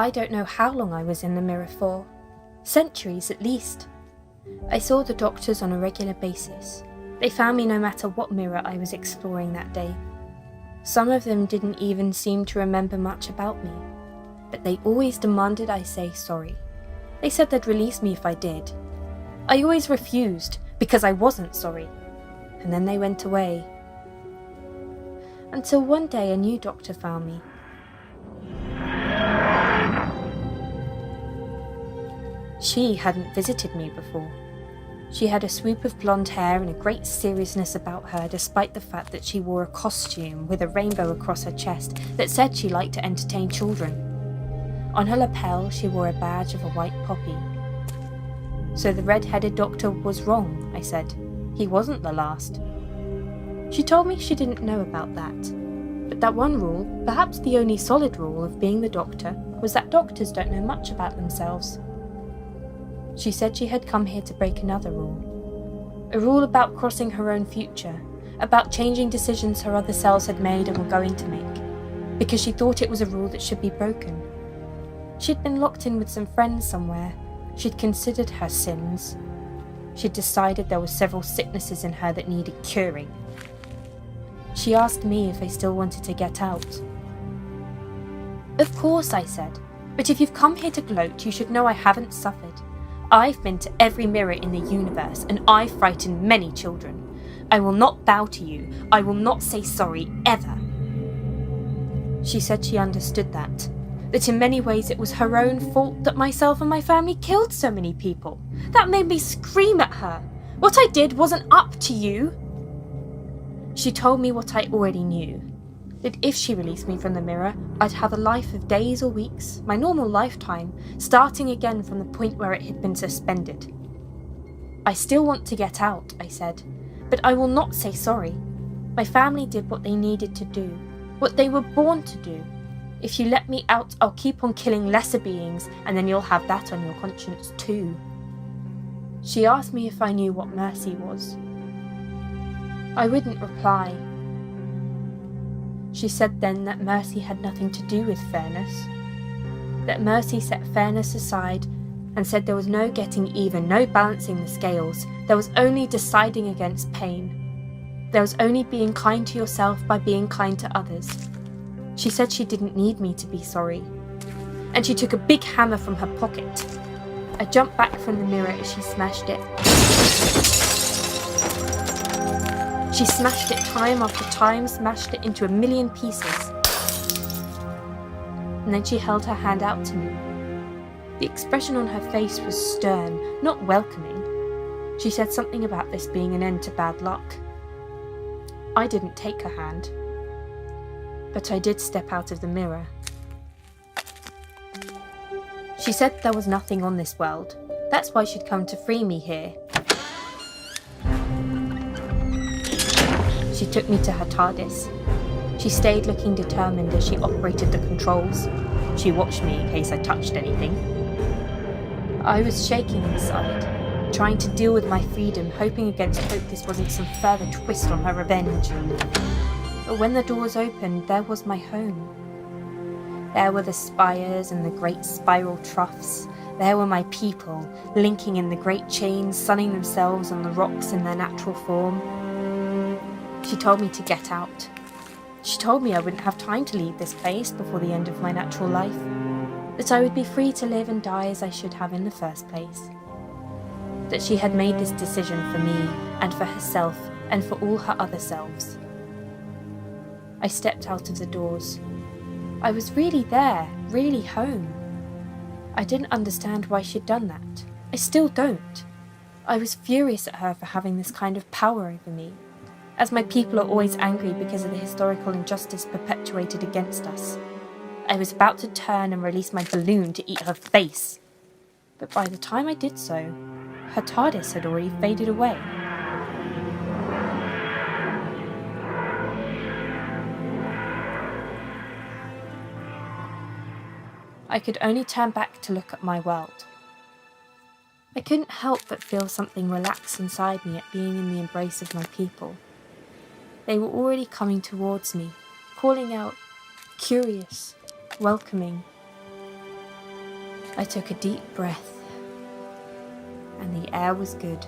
I don't know how long I was in the mirror for. Centuries at least. I saw the doctors on a regular basis. They found me no matter what mirror I was exploring that day. Some of them didn't even seem to remember much about me, but they always demanded I say sorry. They said they'd release me if I did. I always refused because I wasn't sorry, and then they went away. Until one day a new doctor found me. She hadn't visited me before. She had a swoop of blonde hair and a great seriousness about her, despite the fact that she wore a costume with a rainbow across her chest that said she liked to entertain children. On her lapel, she wore a badge of a white poppy. So the red-headed doctor was wrong, I said. He wasn't the last. She told me she didn't know about that. But that one rule, perhaps the only solid rule of being the doctor, was that doctors don't know much about themselves. She said she had come here to break another rule. A rule about crossing her own future, about changing decisions her other selves had made and were going to make, because she thought it was a rule that should be broken. She'd been locked in with some friends somewhere. She'd considered her sins. She'd decided there were several sicknesses in her that needed curing. She asked me if I still wanted to get out. Of course, I said, but if you've come here to gloat, you should know I haven't suffered. I've been to every mirror in the universe, and I've frightened many children. I will not bow to you. I will not say sorry, ever. She said she understood that in many ways it was her own fault that myself and my family killed so many people. That made me scream at her. What I did wasn't up to you. She told me what I already knew, that if she released me from the mirror, I'd have a life of days or weeks, my normal lifetime, starting again from the point where it had been suspended. I still want to get out, I said, but I will not say sorry. My family did what they needed to do, what they were born to do. If you let me out, I'll keep on killing lesser beings, and then you'll have that on your conscience too. She asked me if I knew what mercy was. I wouldn't reply. She said then that mercy had nothing to do with fairness, that mercy set fairness aside and said there was no getting even, no balancing the scales, there was only deciding against pain. There was only being kind to yourself by being kind to others. She said she didn't need me to be sorry, and she took a big hammer from her pocket. I jumped back from the mirror as she smashed it. She smashed it time after time, smashed it into a million pieces. And then she held her hand out to me. The expression on her face was stern, not welcoming. She said something about this being an end to bad luck. I didn't take her hand, but I did step out of the mirror. She said there was nothing on this world. That's why she'd come to free me here. She took me to her TARDIS. She stayed looking determined as she operated the controls. She watched me in case I touched anything. I was shaking inside, trying to deal with my freedom, hoping against hope this wasn't some further twist on her revenge. But when the doors opened, there was my home. There were the spires and the great spiral troughs. There were my people, linking in the great chains, sunning themselves on the rocks in their natural form. She told me to get out. She told me I wouldn't have time to leave this place before the end of my natural life, that I would be free to live and die as I should have in the first place. That she had made this decision for me and for herself and for all her other selves. I stepped out of the doors. I was really there, really home. I didn't understand why she'd done that. I still don't. I was furious at her for having this kind of power over me, as my people are always angry because of the historical injustice perpetuated against us. I was about to turn and release my balloon to eat her face, but by the time I did so, her TARDIS had already faded away. I could only turn back to look at my world. I couldn't help but feel something relax inside me at being in the embrace of my people. They were already coming towards me, calling out, curious, welcoming. I took a deep breath, and the air was good.